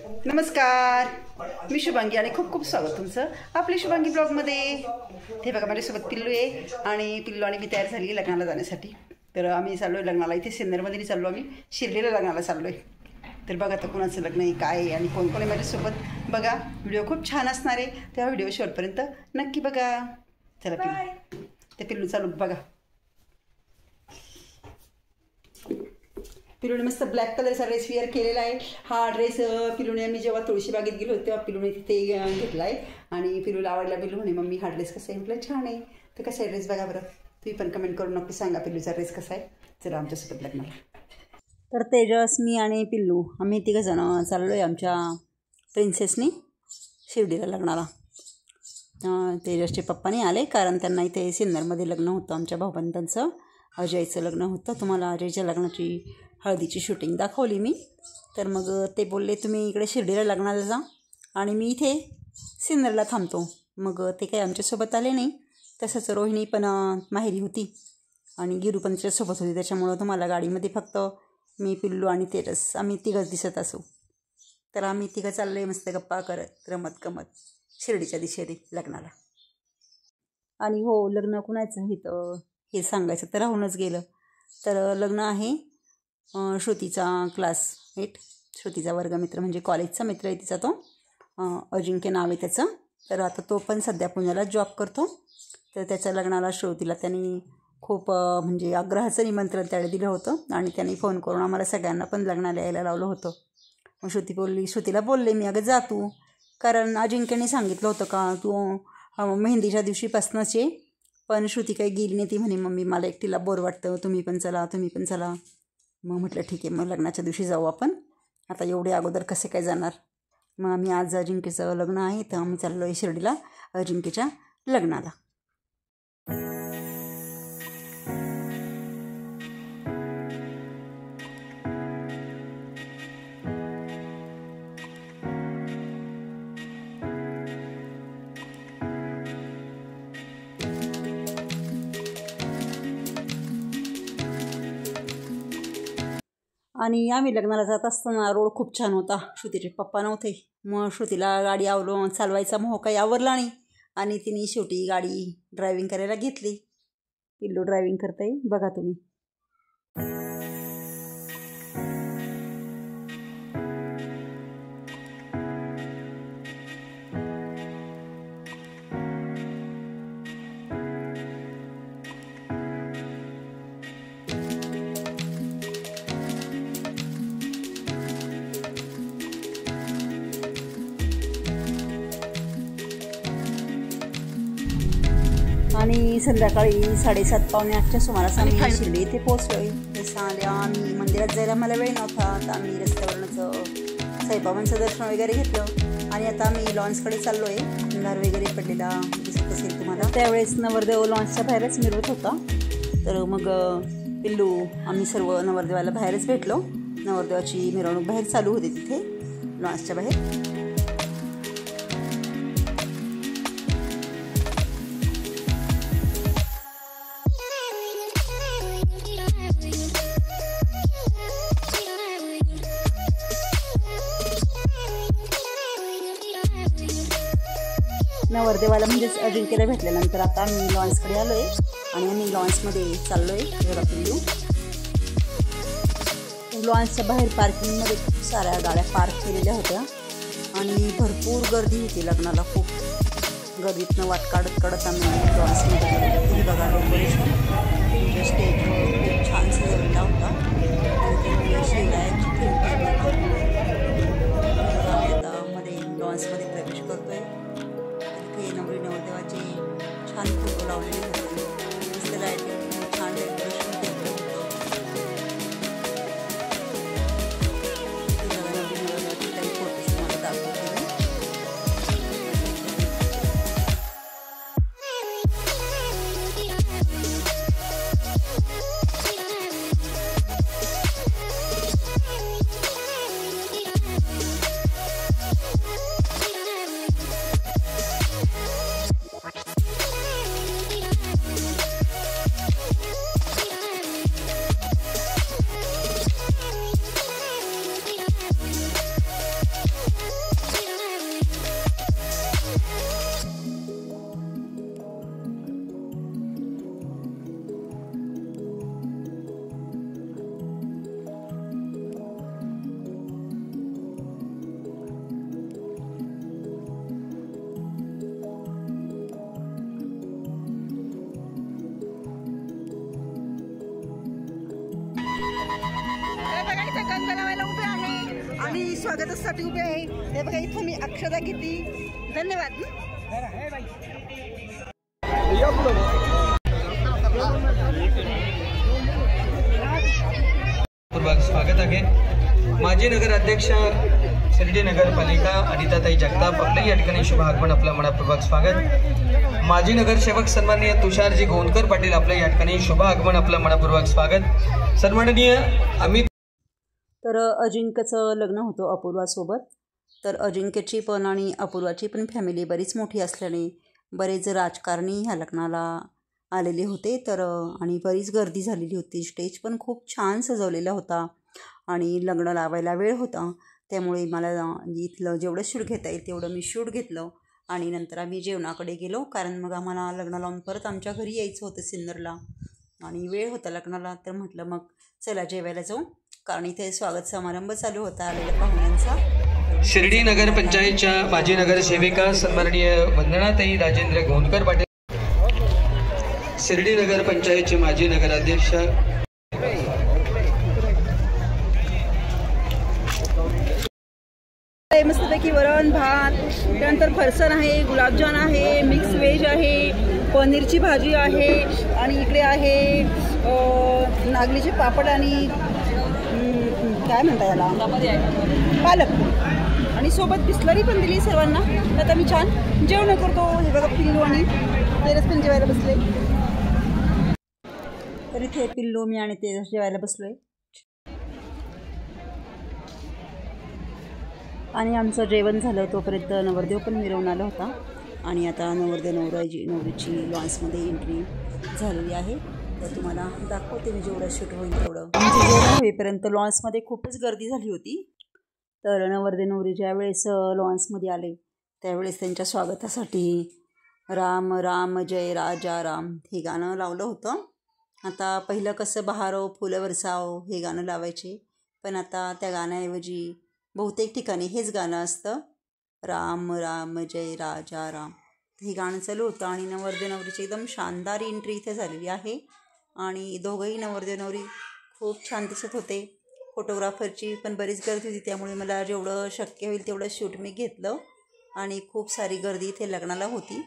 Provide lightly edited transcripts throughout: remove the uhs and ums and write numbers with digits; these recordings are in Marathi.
नमस्कार, मी शुभांगी आणि खूप खूप स्वागत तुमचं आपल्या शुभांगी ब्लॉगमध्ये। हे बघा माझ्यासोबत पिल्लू आहे आणि पिल्लू आणि मी तयार झाली लग्नाला जाण्यासाठी। तर आम्ही चाललो आहे लग्नाला, इथे सिन्नरमध्ये नाही चाललो, आम्ही शिर्डीला लग्नाला चाललो आहे। तर बघा तर कुणाचं लग्न आहे, काय आहे आणि कोण कोण आहे माझ्यासोबत। बघा व्हिडिओ खूप छान असणार आहे, त्या व्हिडिओ शेवटपर्यंत नक्की बघा। चला पिल्लू, ते पिल्लू चालू बघा। पिल्लूने मस्त ब्लॅक कलरचा ड्रेस वेअर केलेला आहे। हा ड्रेस पिल्लूने मी जेव्हा तुळशीबागेत गेलो होते तेव्हा पिल्लूने तिथे घेतला आहे आणि पिल्लूला आवडला। पिल्लू म्हणे मम्मी हा ड्रेस कसा आहे, म्हटलं छान आहे। तर कसा आहे ड्रेस बघा बरं, तुम्ही पण कमेंट करून नक्की सांगा पिल्लूचा ड्रेस कसा आहे। चला आमच्यासोबत लग्नाला। तर तेजस, मी आणि पिल्लू आम्ही तिघंजणं चाललो आहे आमच्या प्रिन्सेसनी शिर्डीला लग्नाला। तेजसचे पप्पा नाही आले कारण त्यांना इथे सिन्नरमध्ये लग्न होतं, आमच्या भाऊबंधांचं अजयचं लग्न होतं। तुम्हाला अजयच्या लग्नाची हळदीची शूटिंग दाखवली मी। तर मग ते बोलले तुम्ही इकडे शिर्डीला लग्नाला जा आणि मी इथे सिन्नरला थांबतो। मग ते काही आमच्यासोबत आले नाही। तसंच रोहिणी पण माहेरी होती आणि गिरू पण त्याच्यासोबत होती, त्याच्यामुळं तुम्हाला गाडीमध्ये फक्त मी, पिल्लू आणि तेजस आम्ही तिघंच दिसत असू। तर आम्ही तिघं चाललो आहे मस्त गप्पा करत रमत गमत शिर्डीच्या दिशेने लग्नाला। आणि हो, लग्न कुणाचं इथं हे सांगायचं तर राहूनच गेलं। तर लग्न आहे श्रुतीचा क्लासमेट, श्रुतीचा वर्गमित्र म्हणजे कॉलेजचा मित्र आहे तिचा, तो अजिंक्य नाव आहे त्याचं। तर आता तो पण सध्या पुण्याला जॉब करतो। तर त्याच्या लग्नाला श्रुतीला त्यांनी खूप म्हणजे आग्रहाचं निमंत्रण त्याला दिलं होतं आणि त्यांनी फोन करून आम्हाला सगळ्यांना पण लग्नाला यायला लावलं होतं। मग श्रुतीला बोलले मी, अगं जा तू, कारण अजिंक्यने सांगितलं होतं का तू मेहंदीच्या दिवशीपासूनच ये। पण श्रुती काही गेली नाही, ती म्हणे मम्मी मला एकटीला बोर वाटतं, तुम्ही पण चला। मग म्हटलं ठीक आहे, मग लग्नाच्या दिवशी जाऊ आपण, आता एवढे अगोदर कसे काय जाणार। मग आम्ही आज अजिंक्यचं लग्न आहे तर आम्ही चाललो आहे शिर्डीला अजिंक्यच्या लग्नाला। आणि आम्ही लग्नाला जात असताना रोड खूप छान होता, श्रुतीचे पप्पा नव्हते। मग श्रुतीला गाडी चालवायचा मोह काही आवरला नाही आणि तिने शेवटी गाडी ड्रायव्हिंग करायला घेतली। पिल्लू ड्रायव्हिंग करताय बघा तुम्ही। आणि संध्याकाळी 7:30 पावणे 8च्या सुमारास आम्ही शिर्डी इथे पोहोचलोय। जसं आल्या आम्ही मंदिरात जायला मला वेळ नव्हता, तर आम्ही रस्त्यावरूनच साईबाबांचं दर्शन वगैरे घेतलं आणि आता आम्ही लॉन्सकडे चाललो आहे। अंधार वगैरे पडलेला दिसत असेल तुम्हाला। त्यावेळेस नवरदेव लॉन्सच्या बाहेरच मिरवत होता। तर मग पिल्लू आम्ही सर्व नवरदेवाला बाहेरच भेटलो। नवरदेवाची मिरवणूक बाहेर चालू होती तिथे लॉन्सच्या बाहेर। नवरदेवाला म्हणजेच अजिंक्यला भेटल्यानंतर आता आम्ही लॉन्सकडे आलो आहे आणि आम्ही लॉन्समध्ये चाललो आहे। जरा पिल्लू लॉन्सच्या बाहेर पार्किंगमध्ये खूप साऱ्या गाड्या पार्क केलेल्या होत्या आणि भरपूर गर्दी होती लग्नाला। खूप गर्दीतनं वाट काढत आम्ही लॉन्समध्ये बघा डेकोरेशन स्टेजवर खूप छान सजवलेला होता आणि आता मध्ये लॉन्समध्ये प्रवेश करतोय। नवरी नवरदेवाचे छान फोटो लावलेले होते, मस्त लाईटिंग छान डेकोरेशन केलं होतं। नवरी नवरदेवाचे काही फोटोज तुम्हाला दाखवते मी। स्वागतासाठी उभे आहे. हे बघा इथं मी अक्षता घेतली. धन्यवाद. स्वागत आहे. माजी नगर अध्यक्ष शिर्डी नगरपालिका अनिताताई जगताप आपल्या या ठिकाणी शुभ आगमन, आपलं मनपूर्वक स्वागत. माजी नगरसेवक सन्माननीय तुषारजी गोंदकर पाटील आपल्या या ठिकाणी शुभ आगमन, आपलं मनपूर्वक स्वागत. सन्माननीय अमित. तर अजिंक्यचं लग्न होतं अपूर्वासोबत. तर अजिंक्यची पण आणि अपूर्वाची पण फॅमिली बरीच मोठी असल्याने बरेच राजकारणी ह्या लग्नाला आलेले होते. तर आणि बरीच गर्दी झालेली होती. स्टेज पण खूप छान सजवलेला होता आणि लग्न लावायला वेळ होता, त्यामुळे मला इथलं जेवढं शूट घेता येईल तेवढं मी शूट घेतलं. आणि नंतर आम्ही जेवणाकडे गेलो, कारण मग आम्हाला लग्न लावून परत आमच्या घरी यायचं होतं सिन्नरला आणि वेळ होता लग्नाला. तर म्हटलं मग चला जेवायला जाऊ, कारण इथे स्वागत समारंभ चालू होता आलेल्या पाहुण्यांचा. शिर्डी नगर पंचायतच्या माजी नगरसेविका सन्माननीय वंदनाताई राजेंद्र गोंदकर पाटील, शिर्डी नगर पंचायतचे माजी नगराध्यक्ष मस्तपैकी वरण भात, त्यानंतर फरसाण आहे, गुलाबजाम आहे, मिक्स व्हेज आहे, पनीरची भाजी आहे आणि इकडे आहे नागलीचे पापड आणि काय म्हणता याला पालक, आणि सोबत बिस्लरी पण दिली सर्वांना. तर आता मी छान जेवण करतो. हे बघा पिल्लू आणि तेरस पण जेवायला बसले. तर इथे पिल्लू मी आणि तेरस जेवायला बसलोय आणि आमचं जेवण झालं तोपर्यंत नवरदेव पण मिरवून आला होता. आणि आता नवरदेव नवरीची लॉन्समध्ये एंट्री झालेली आहे. तर तुम्हाला दाखवते मी जेवढं शूट होईल तेवढं. आमचं जेवण होईपर्यंत लॉन्समध्ये खूपच गर्दी झाली होती. तर नवरदेव नवरी ज्यावेळेस लॉन्समध्ये आले त्यावेळेस त्यांच्या स्वागतासाठी राम राम जय राजा राम हे गाणं लावलं होतं. आता पहिलं कसं बहारो फुलं बरसाओ हे गाणं लावायचे, पण आता त्या गाण्याऐवजी बहुतेक ठिकाणी हेच गाणं असतं, राम राम जय राजा राम. हे गाणं चालू होतं आणि नवरदेव नवरीची एकदम शानदार एंट्री इथे झालेली आहे. आणि दोघंही नवरदेव नवरी खूप छान दिसत होते. फोटोग्राफरची पण बरीच गर्दी होती, त्यामुळे मला जेवढं शक्य होईल तेवढं शूट मी घेतलं आणि खूप सारी गर्दी इथे लग्नाला होती.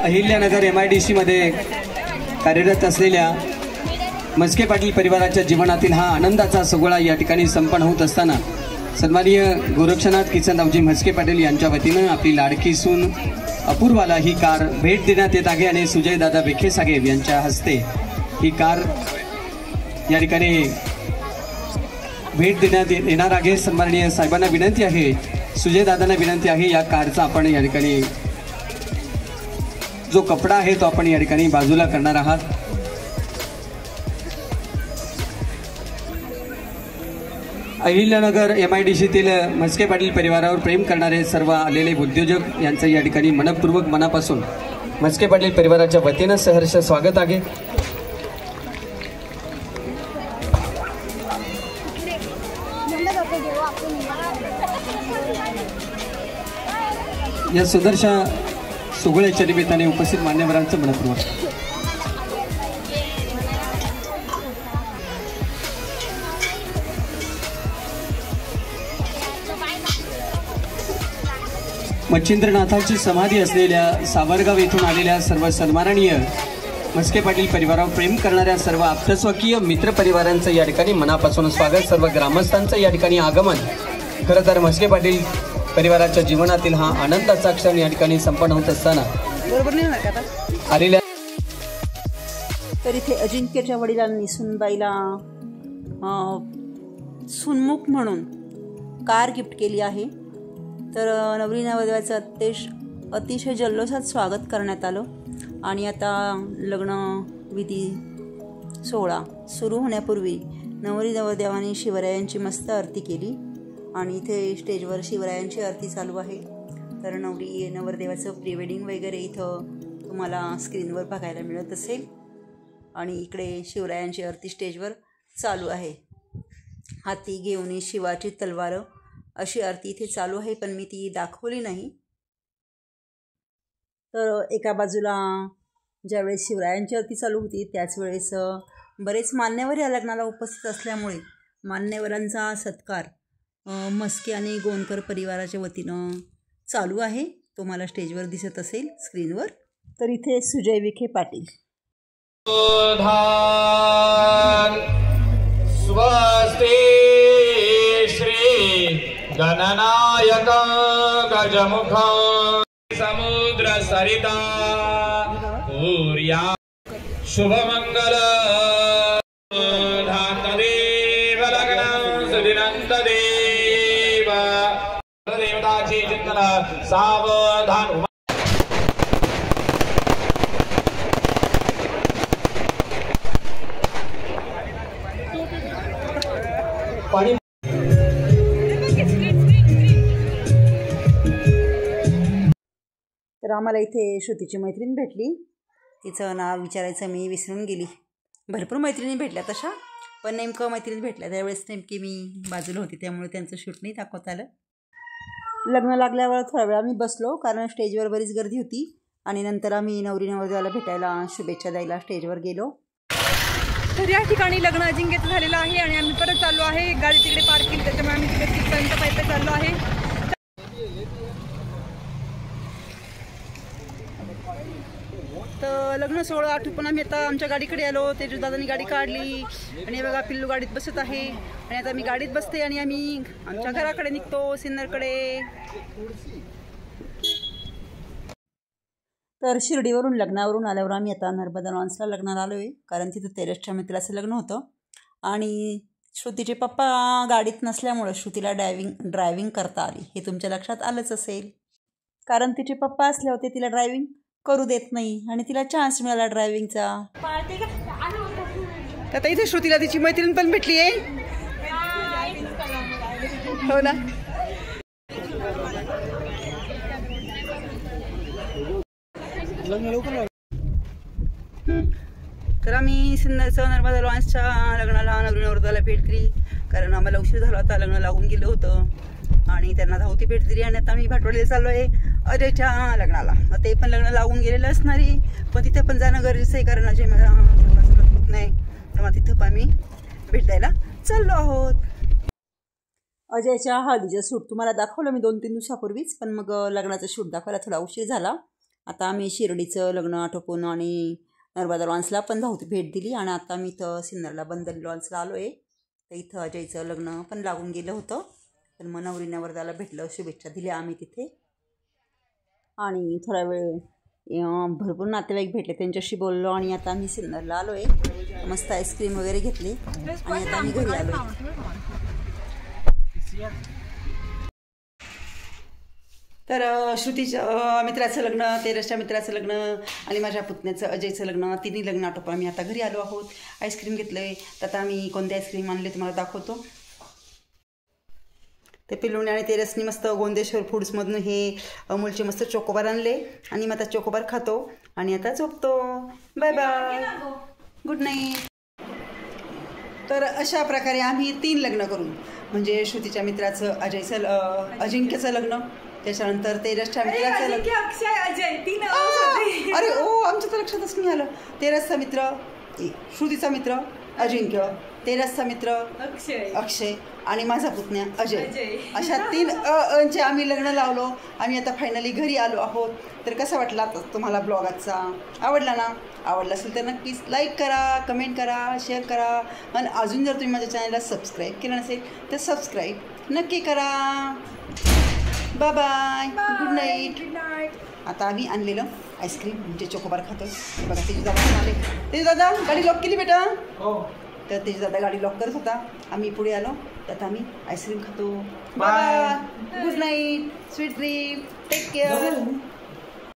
अहिल्यानगर MIDC मध्ये कार्यरत असलेल्या मस्के पाटील परिवाराच्या जीवनातील हा आनंदाचा सोहळा या ठिकाणी संपन्न होत असताना सन्माननीय गोरक्षनाथ किसनरावजी मस्के पाटील यांच्या वतीनं आपली लाडकी सून अपूर्वाला ही कार भेट देण्यात येत आहे आणि सुजयदादा विखे साहेब यांच्या हस्ते ही कार या ठिकाणी भेट देण्यात येणार आहे. सन्माननीय साहेबांना विनंती आहे, सुजयदादांना विनंती आहे, या कारचा आपण या ठिकाणी जो कपडा आहे तो आपण या ठिकाणी बाजूला करणार आहात. अहिल्यानगर MIDCतील मस्के पाटील परिवारावर प्रेम करणारे सर्व आलेले उद्योजक यांचं या ठिकाणी मनपूर्वक मनापासून मस्के पाटील परिवाराच्या वतीनं सहर्ष स्वागत आहे. या सुदर्शन सोहळ्याच्या निमित्ताने उपस्थित मान्यवरांचं मनपूर्वक मच्छिंद्रनाथांची समाधी असलेल्या सावरगाव येथून आलेल्या सर्व सन्माननीय मस्के पाटील परिवारावर प्रेम करणाऱ्या सर्व आप्तस्वकीय मित्र परिवारांचं या ठिकाणी मनापासून स्वागत. सर्व ग्रामस्थांचं या ठिकाणी आगमन. खरं तर मस्के पाटील परिवाराच्या जीवनातील हा आनंदाचा क्षण या ठिकाणी संपन्न होत असताना आलेल्या तर इथे अजिंक्यच्या वडिलांनी सुनबाईला सुनमुख म्हणून कार गिफ्ट केली आहे। तर नवरी नवरदेवाचं अतिशय जल्लोषात स्वागत करण्यात आलं आणि आता लग्न विधी सोहळा सुरू होण्यापूर्वी नवरी नवरदेवाने शिवरायांची मस्त आरती केली आणि इथे स्टेजवर शिवरायांची आरती चालू आहे। तर नवरी नवरदेवाचं प्री वेडिंग वगैरे इथं तुम्हाला स्क्रीनवर बघायला मिळत असेल आणि इकडे शिवरायांची आरती स्टेजवर चालू आहे। हाती घेऊन शिवाची तलवार अशी आरती इथे चालू आहे, पण मी ती दाखवली नाही। तर एका बाजूला ज्यावेळेस शिवरायांची आरती चालू होती त्याच वेळेस बरेच मान्यवर या लग्नाला उपस्थित असल्यामुळे मान्यवरांचा सत्कार मस्के आणि गोंदकर परिवाराच्या वतीनं चालू आहे, तुम्हाला स्टेजवर दिसत असेल स्क्रीनवर। तर इथे सुजय विखे पाटील स्वस्ति श्री गणनायक गजमुख समुद्र सरिता सूर्या शुभमंगल धातदेव लग्न सुदिनंत देव देवताची चिंतन सावधान। तर आम्हाला इथे श्रुतीची मैत्रीण भेटली, तिचं नाव विचारायचं मी विसरून गेली। भरपूर मैत्रिणी भेटल्या तशा, पण नेमकं मैत्रिणी भेटल्या त्यावेळेस नेमकी मी बाजूला होती, त्यामुळे त्यांचं शूट नाही दाखवता आलं। लग्न लागल्यावर थोडा वेळ आम्ही बसलो, कारण स्टेजवर बरीच गर्दी होती आणि नंतर आम्ही नवरी नवरदेवाला भेटायला शुभेच्छा द्यायला स्टेजवर गेलो। तर या ठिकाणी लग्न अजिंक्यचं झालेलं आहे आणि आम्ही परत चाललो आहे। गाडी तिकडे पार्क केली, त्याच्यामुळे आम्ही तिकडे तिथपर्यंत पायी चाललो आहे। तर लग्न सोहळा आटोपून आम्ही आता आमच्या गाडीकडे आलो। तेजू दादांनी गाडी काढली आणि बघा पिल्लू गाडीत बसत आहे आणि आता मी गाडीत बसते आणि आम्ही आमच्या घराकडे निघतो, सिन्नरकडे। तर शिर्डीवरून लग्नावरून आल्यावर आम्ही आता नर्मदा लॉन्सला लग्नाला आलो आहे, कारण तिथं तेजसच्या मित्राचं लग्न होतं आणि श्रुतीचे पप्पा गाडीत नसल्यामुळं श्रुतीला ड्रायव्हिंग करता आली, हे तुमच्या लक्षात आलंच असेल। कारण तिचे पप्पा असले होते तिला ड्रायव्हिंग करू देत नाही आणि तिला चान्स मिळाला ड्रायव्हिंगचा। आता इथे श्रुतीला तिची मैत्रीण पण भेटली आहे, हो ना। तर आम्ही सिन्नरचं नर्मदा लॉन्सच्या लग्नाला नवरी नवरदेवाला भेट दिली, कारण आम्हाला उशीर झाला होता, लग्न लागून गेलं होतं आणि त्यांना धावती भेट दिली आणि आता आम्ही भाटवडीला चाललो आहे अजयच्या लग्नाला। ते पण लग्न लागून गेलेलं असणारी, पण तिथे पण जाणं गरजेचं आहे, कारण अजय माझा होत नाही, तेव्हा तिथं पण आम्ही भेट द्यायला चाललो आहोत। अजयच्या हळदीचं शूट तुम्हाला दाखवलं मी 2-3 दिवसापूर्वीच, पण मग लग्नाचं शूट दाखवायला थोडा उशीर झाला। आता आम्ही शिर्डीचं लग्न आटोपून आणि नर्मदा लॉन्सला पण धावती भेट दिली आणि आता मी इथं सिन्नरला बंदरी लॉन्सला आलो आहे। तर इथं अजयचं लग्न पण लागून गेलं होतं, तर मग नवरी नवरदेवाला भेटलं, शुभेच्छा दिल्या आम्ही तिथे आणि थोडा वेळ भरपूर नातेवाईक भेटले, त्यांच्याशी बोललो आणि आता आम्ही सिन्नरला आलो आहे। मस्त आईस्क्रीम वगैरे घेतली आणि आता आम्ही घरी आलो आहे। तर श्रुतीच्या मित्राचं लग्न, तेजसच्या मित्राचं लग्न आणि माझ्या पुतण्याचं अजयचं लग्न, तिन्ही लग्न आटोपून आम्ही आता घरी आलो आहोत। आईस्क्रीम घेतलं आहे, तर आता आम्ही कोणते आईस्क्रीम आणले तुम्हाला दाखवतो। ते पिल्लूने आणि तेजसनी मस्त गोंदेश्वर फूड्समधून हे अमूलचे मस्त चोकोबार आणले आणि मग आता चोकोबार खातो आणि आता झोपतो। Bye bye, good night. तर अशा प्रकारे आम्ही 3 लग्न करून, म्हणजे श्रुतीच्या मित्राचं अजिंक्यचं लग्न, त्याच्यानंतर तेजसच्या मित्राचं लग्न, अरे ओ आमच्या तर लक्षातच नाही आलं। तेजसचा मित्र, श्रुतीचा मित्र अजिंक्य, तेजसचा मित्र अक्षय आणि माझा पुतण्या अजय, अशा 3 चे आम्ही लग्न लावलो। आम्ही आता फायनली घरी आलो आहोत। तर कसा वाटला तुम्हाला ब्लॉग आजचा? आवडला ना? आवडला असेल तर नक्कीच लाईक करा, कमेंट करा, शेअर करा आणि अजून जर तुम्ही माझ्या चॅनलला सबस्क्राईब केलं नसेल तर सबस्क्राईब नक्की करा। Bye bye, good night. आता आम्ही आणलेलं आईस्क्रीम म्हणजे चोकोबार खातोय. बघा तेजू दादा पण आले. तेजू दादा गाडी लॉक केली बेटा. तर तेजू दादा गाडी लॉक करत होता. आम्ही पुढे आलो तर आम्ही आईस्क्रीम खातो. Bye. Good night. Sweet dream. Take care.